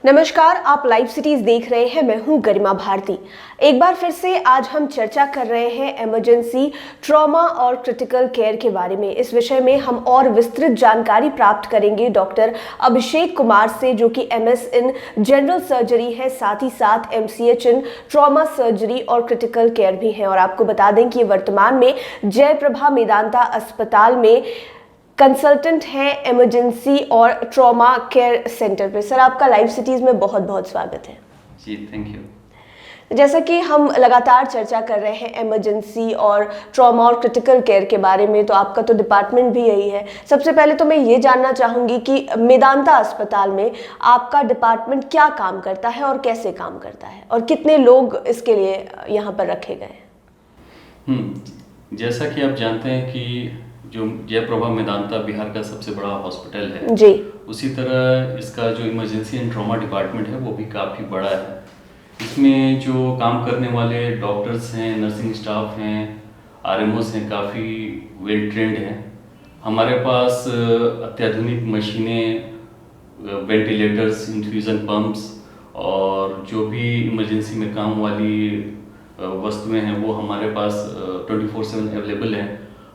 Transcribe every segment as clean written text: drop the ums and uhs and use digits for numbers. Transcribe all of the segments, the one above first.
नमस्कार, आप live cities देख रहे हैं। मैं हूं गरिमा भारती। एक बार फिर से आज हम चर्चा कर रहे हैं इमरजेंसी ट्रॉमा और क्रिटिकल केयर के बारे में। इस विषय में हम और विस्तृत जानकारी प्राप्त करेंगे डॉक्टर अभिषेक कुमार से, जो कि MS इन जनरल सर्जरी है, साथ ही साथ MCH इन ट्रॉमा सर्जरी और क्रिटिकल केयर भी है। और आपको बता दें कि वर्तमान में जयप्रभा मेदांता अस्पताल में कंसल्टेंट है इमरजेंसी और ट्रॉमा केयर सेंटर पे। सर, आपका लाइव सिटीज में बहुत बहुत स्वागत है। जी, थैंक यू। जैसा कि हम लगातार चर्चा कर रहे हैं इमरजेंसी और ट्रॉमा और क्रिटिकल केयर के बारे में, तो आपका तो डिपार्टमेंट भी यही है। सबसे पहले तो मैं ये जानना चाहूँगी कि मेदांता अस्पताल में आपका डिपार्टमेंट क्या काम करता है और कैसे काम करता है, और कितने लोग इसके लिए यहाँ पर रखे गए हैं। जैसा कि आप जानते हैं कि जो जयप्रभा मेदांता बिहार का सबसे बड़ा हॉस्पिटल है जी, उसी तरह इसका जो इमरजेंसी एंड ट्रॉमा डिपार्टमेंट है वो भी काफ़ी बड़ा है। इसमें जो काम करने वाले डॉक्टर्स हैं, नर्सिंग स्टाफ हैं, RMOs हैं, काफ़ी वेल ट्रेंड हैं। हमारे पास अत्याधुनिक मशीनें, वेंटिलेटर्स, इन्फ्यूज़न पंप्स और जो भी इमरजेंसी में काम वाली वस्तुएं हैं वो हमारे पास 24/7 अवेलेबल हैं।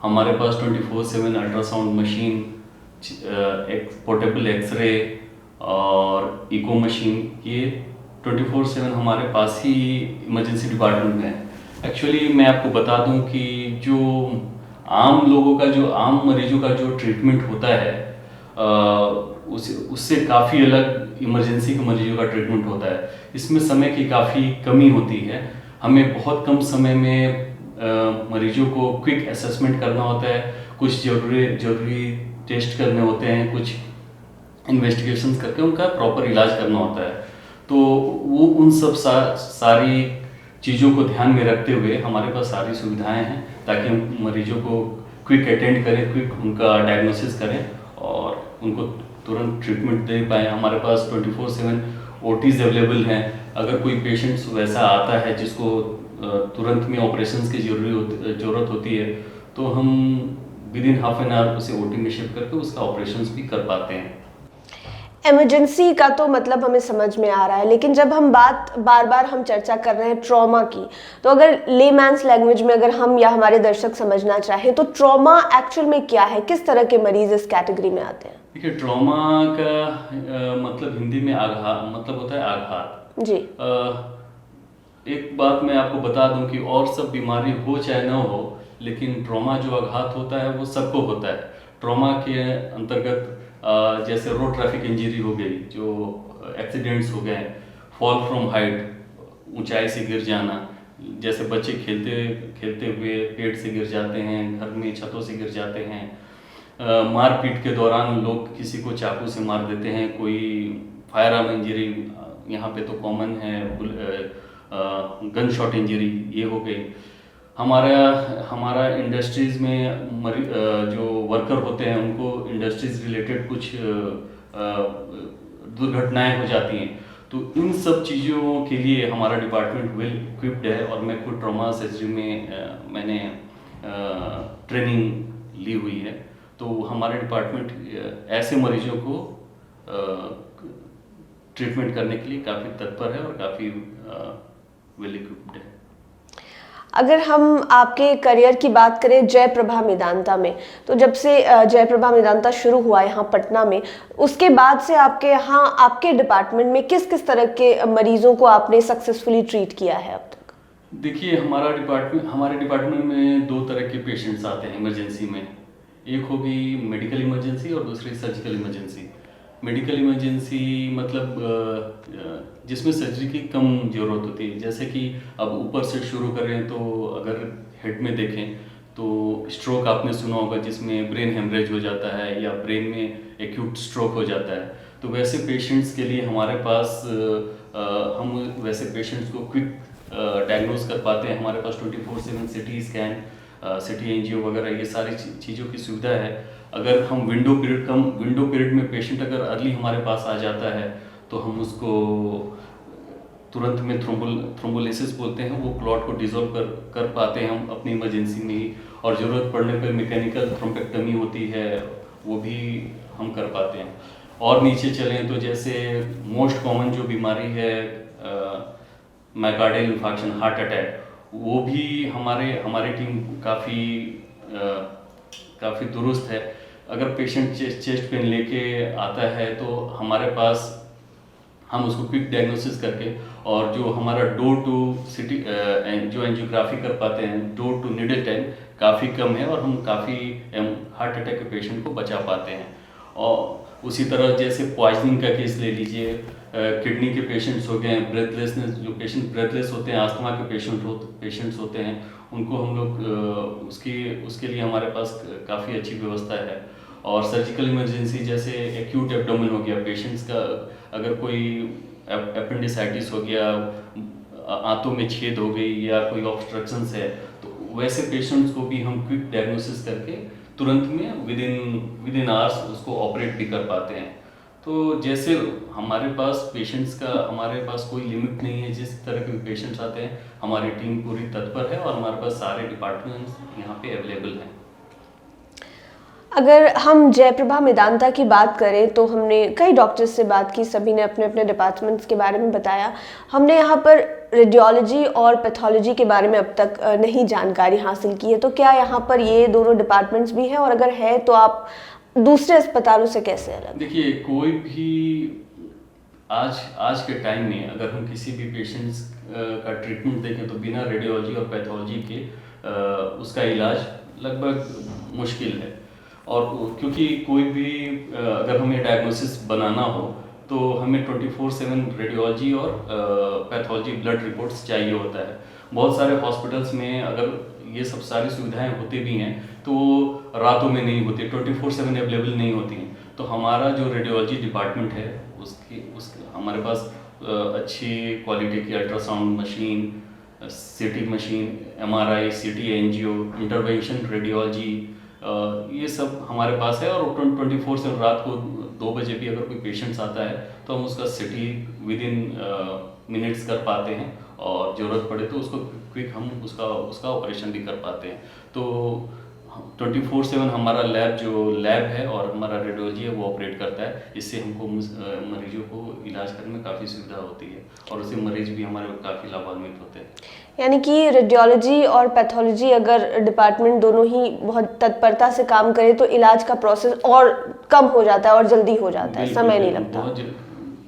हमारे पास 24/7 अल्ट्रासाउंड मशीन, पोर्टेबल एक्सरे और इको मशीन, ये 24/7 हमारे पास ही इमरजेंसी डिपार्टमेंट में है। एक्चुअली मैं आपको बता दूं कि जो आम मरीजों का जो ट्रीटमेंट होता है उससे काफ़ी अलग इमरजेंसी के मरीजों का ट्रीटमेंट होता है। इसमें समय की काफ़ी कमी होती है। हमें बहुत कम समय में मरीजों को क्विक असेसमेंट करना होता है, कुछ जरूरी टेस्ट करने होते हैं, कुछ इन्वेस्टिगेशंस करके उनका प्रॉपर इलाज करना होता है। तो वो उन सब सारी चीज़ों को ध्यान में रखते हुए हमारे पास सारी सुविधाएं हैं ताकि हम मरीजों को क्विक अटेंड करें, क्विक उनका डायग्नोसिस करें और उनको तुरंत ट्रीटमेंट दे पाएँ। हमारे पास 24/7 OTs अवेलेबल हैं। अगर कोई पेशेंट्स वैसा आता है जिसको तुरंत में ऑपरेशंस की ज़रूरत होती है तो हम विदिन हाफ एन आवर उसे OT में शिफ्ट करके उसका ऑपरेशंस भी कर पाते हैं। इमरजेंसी का तो मतलब हमें समझ में आ रहा है, लेकिन जब हम बार बार हम चर्चा कर रहे हैं ट्रॉमा की, तो अगर लेमैन्स लैंग्वेज में अगर हम या हमारे दर्शक समझना चाहें तो ट्रॉमा एक्चुअल में क्या है, किस तरह के मरीज इस कैटेगरी में आते हैं? देखिए, ट्रॉमा का मतलब हिंदी में आघात मतलब होता है आघात। जी। एक बात मैं आपको बता दूं कि और सब बीमारी हो चाहे ना हो, लेकिन ट्रॉमा जो आघात होता है वो सबको होता है। ट्रॉमा के अंतर्गत जैसे रोड ट्रैफिक इंजरी हो गई, जो एक्सीडेंट्स हो गए, फॉल फ्रॉम हाइट, ऊंचाई से गिर जाना, जैसे बच्चे खेलते हुए पेड़ से गिर जाते हैं, घर में छतों से गिर जाते हैं, मारपीट के दौरान लोग किसी को चाकू से मार देते हैं, कोई फायर आर्म इंजरी यहाँ पे तो कॉमन है, गन शॉट इंजरी ये हो गई। हमारा इंडस्ट्रीज़ में जो वर्कर होते हैं उनको इंडस्ट्रीज रिलेटेड कुछ दुर्घटनाएं हो जाती हैं, तो इन सब चीज़ों के लिए हमारा डिपार्टमेंट वेल इक्विप्ड है। और मैं खुद ट्रॉमा सर्जरी में मैंने ट्रेनिंग ली हुई है, तो हमारे डिपार्टमेंट ऐसे मरीजों को ट्रीटमेंट करने के लिए काफ़ी तत्पर है और काफ़ी वेल इक्विप्ड है। अगर हम आपके करियर की बात करें जयप्रभा मेदांता में, तो जब से जयप्रभा मेदांता शुरू हुआ यहाँ पटना में, उसके बाद से आपके यहाँ आपके डिपार्टमेंट में किस किस तरह के मरीजों को आपने सक्सेसफुली ट्रीट किया है अब तक? देखिए, हमारे डिपार्टमेंट में 2 तरह के पेशेंट्स आते हैं इमरजेंसी में। एक होगी मेडिकल इमरजेंसी और दूसरी सर्जिकल इमरजेंसी। मेडिकल इमरजेंसी मतलब जिसमें सर्जरी की कम ज़रूरत होती है। जैसे कि अब ऊपर से शुरू करें तो अगर हेड में देखें तो स्ट्रोक आपने सुना होगा, जिसमें ब्रेन हेमरेज हो जाता है या ब्रेन में एक्यूट स्ट्रोक हो जाता है। तो वैसे पेशेंट्स के लिए हमारे पास हम वैसे पेशेंट्स को क्विक डायग्नोज कर पाते हैं। हमारे पास 24/7 CT स्कैन, CT एंजियो वगैरह ये सारी चीज़ों की सुविधा है। अगर हम विंडो पीरियड में पेशेंट अगर अर्ली हमारे पास आ जाता है तो हम उसको तुरंत में थ्रोम्बोलिसिस बोलते हैं, वो क्लॉट को डिसॉल्व कर पाते हैं हम अपनी इमरजेंसी में ही। और ज़रूरत पड़ने पर मैकेनिकल थ्रोम्बेक्टमी होती है, वो भी हम कर पाते हैं। और नीचे चलें तो जैसे मोस्ट कॉमन जो बीमारी है माइकार्डियल इन्फार्क्शन, हार्ट अटैक, वो भी हमारी टीम काफ़ी दुरुस्त है। अगर पेशेंट चेस्ट पेन लेके आता है तो हमारे पास हम उसको क्विक डायग्नोसिस करके, और जो हमारा डोर टू सिटी जो एंजियोग्राफी कर पाते हैं, डोर टू नीडल टाइम काफ़ी कम है, और हम काफ़ी हार्ट अटैक के पेशेंट को बचा पाते हैं। और उसी तरह जैसे पॉइजनिंग का केस ले लीजिए, किडनी के पेशेंट्स हो गए, ब्रेथलेसनेस, जो पेशेंट ब्रेथलेस होते हैं, अस्थमा के पेशेंट्स होते हैं, उनको हम लोग उसके लिए हमारे पास काफ़ी अच्छी व्यवस्था है। और सर्जिकल इमरजेंसी जैसे एक्यूट एब्डोमेन हो गया, पेशेंट्स का अगर कोई एपेंडिसाइटिस हो गया, आंतों में छेद हो गई या कोई ऑब्स्ट्रक्शंस है, तो वैसे पेशेंट्स को भी हम क्विक डायग्नोसिस करके तुरंत में विद इन आवर्स उसको ऑपरेट भी कर पाते हैं। तो जैसे हमारे पास कोई लिमिट नहीं है, जिस तरह के पेशेंट्स आते हैं हमारी टीम पूरी तत्पर है, और हमारे पास सारे डिपार्टमेंट्स यहाँ पे अवेलेबल हैं। अगर हम जयप्रभा मेदांता की बात करें तो हमने कई डॉक्टर्स से बात की, सभी ने अपने अपने डिपार्टमेंट्स के बारे में बताया। हमने यहाँ पर रेडियोलॉजी और पैथोलॉजी के बारे में अब तक नहीं जानकारी हासिल की है, तो क्या यहाँ पर ये दोनों डिपार्टमेंट्स भी हैं, और अगर है तो आप दूसरे अस्पतालों से कैसे अलग? देखिए, कोई भी आज के टाइम में अगर हम किसी भी पेशेंट्स का ट्रीटमेंट देखें तो बिना रेडियोलॉजी और पैथोलॉजी के उसका इलाज लगभग मुश्किल है। और क्योंकि कोई भी अगर हमें डायग्नोसिस बनाना हो तो हमें 24/7 रेडियोलॉजी और पैथोलॉजी ब्लड रिपोर्ट्स चाहिए होता है। बहुत सारे हॉस्पिटल्स में अगर ये सब सारी सुविधाएं होती भी हैं तो रातों में नहीं होती, 24/7 अवेलेबल नहीं होती हैं। तो हमारा जो रेडियोलॉजी डिपार्टमेंट है उसके हमारे पास अच्छी क्वालिटी की ultrasound machine, CT machine, MRI, CT, angio, intervention radiology, ये सब हमारे पास है। और 24/7 रात को 2 बजे भी अगर कोई पेशेंट्स आता है तो हम उसका CT विद इन मिनट्स कर पाते हैं, और ज़रूरत पड़े तो उसको क्विक हम उसका ऑपरेशन भी कर पाते हैं। तो 24/7 हमारा लैब है और हमारा रेडियोलॉजी है वो ऑपरेट करता है। इससे हमको मरीजों को इलाज करने में काफ़ी सुविधा होती है, और उससे मरीज भी हमारे काफ़ी लाभान्वित होते हैं। यानी कि रेडियोलॉजी और पैथोलॉजी अगर डिपार्टमेंट दोनों ही बहुत तत्परता से काम करे तो इलाज का प्रोसेस और कम हो जाता है और जल्दी हो जाता है, समय नहीं लगता,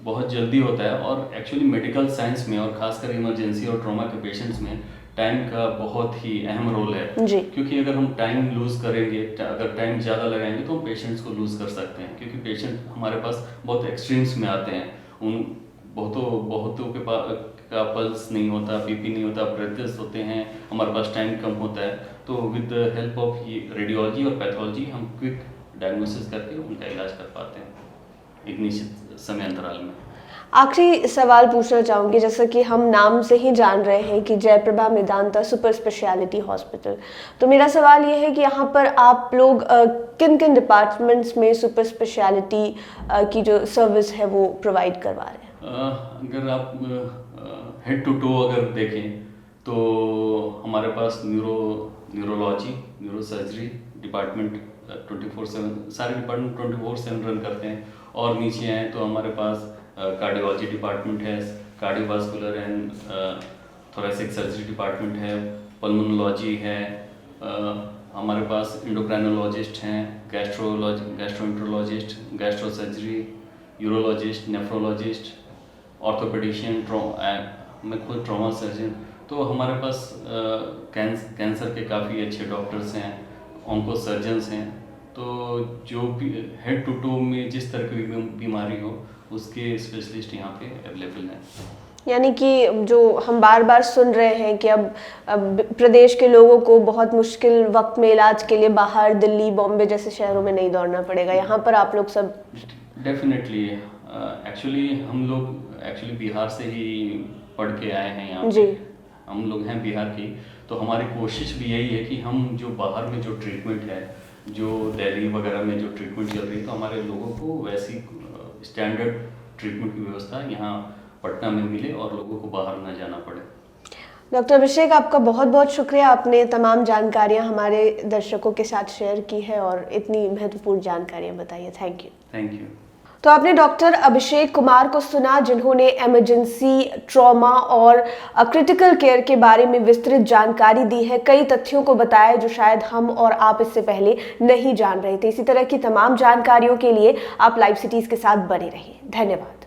बहुत जल्दी होता है। और एक्चुअली मेडिकल साइंस में और खासकर इमरजेंसी और ट्रॉमा के पेशेंट्स में टाइम का बहुत ही अहम रोल है जी। क्योंकि अगर हम टाइम लूज़ करेंगे, अगर टाइम ज़्यादा लगाएंगे तो हम पेशेंट्स को लूज़ कर सकते हैं, क्योंकि पेशेंट हमारे पास बहुत एक्सट्रीम्स में आते हैं। उन बहुतों के पास का पल्स नहीं होता, BP नहीं होता, ब्रेथलेस होते हैं, हमारे पास टाइम कम होता है। तो विद द हेल्प ऑफ ये रेडियोलॉजी और पैथोलॉजी हम क्विक डायग्नोसिस करके उनका इलाज कर पाते हैं एक निश्चित समय अंतराल में। आखिरी सवाल पूछना चाहूँगी, जैसा कि हम नाम से ही जान रहे हैं कि Jayprabha Medanta super speciality hospital, तो मेरा सवाल ये है कि यहाँ पर आप लोग किन किन डिपार्टमेंट्स में सुपर स्पेशलिटी की जो सर्विस है वो प्रोवाइड करवा रहे हैं? अगर आप हेड टू टो अगर देखें तो हमारे पास न्यूरोलॉजी, न्यूरोसर्जरी डिपार्टमेंट 24/7, सारे डिपार्टमेंट 24/7 रन करते हैं। और नीचे आए तो हमारे पास कार्डियोलॉजी डिपार्टमेंट है, cardiovascular and thoracic surgery department है, पल्मोनोलॉजी है, हमारे पास एंडोक्राइनोलॉजिस्ट हैं, गैस्ट्रोएंटरोलॉजिस्ट, गैस्ट्रोसर्जरी, यूरोलॉजिस्ट, नेफ्रोलॉजिस्ट, ऑर्थोपेडिशियन, मैं खुद ट्रॉमा सर्जन। तो हमारे पास कैंसर के काफ़ी अच्छे डॉक्टर्स हैं, ऑन्को सर्जन्स हैं। तो जो भी हेड टू टो में जिस तरह की बीमारी हो उसके स्पेशलिस्ट यहाँ पे अवेलेबल हैं। यानी कि जो हम बार बार सुन रहे हैं कि अब प्रदेश के लोगों को बहुत मुश्किल वक्त में इलाज के लिए बाहर दिल्ली, बॉम्बे जैसे शहरों में नहीं दौड़ना पड़ेगा, यहाँ पर आप लोग सब डेफिनेटली एक्चुअली हम लोग बिहार से ही पढ़ के आए हैं यहाँ पे। हम लोग हैं बिहार की, तो हमारी कोशिश भी यही है कि हम जो बाहर में जो ट्रीटमेंट है, जो दिल्ली वगैरह में जो ट्रीटमेंट चल रही है, तो हमारे लोगों को वैसी स्टैंडर्ड ट्रीटमेंट की व्यवस्था यहाँ पटना में मिले और लोगों को बाहर न जाना पड़े। डॉक्टर अभिषेक, आपका बहुत बहुत शुक्रिया, आपने तमाम जानकारियाँ हमारे दर्शकों के साथ शेयर की है और इतनी महत्वपूर्ण जानकारियाँ बताई है। Thank you. तो आपने डॉक्टर अभिषेक कुमार को सुना, जिन्होंने इमरजेंसी, ट्रॉमा और क्रिटिकल केयर के बारे में विस्तृत जानकारी दी है। कई तथ्यों को बताया जो शायद हम और आप इससे पहले नहीं जान रहे थे। इसी तरह की तमाम जानकारियों के लिए आप लाइव सिटीज के साथ बने रहिए। धन्यवाद।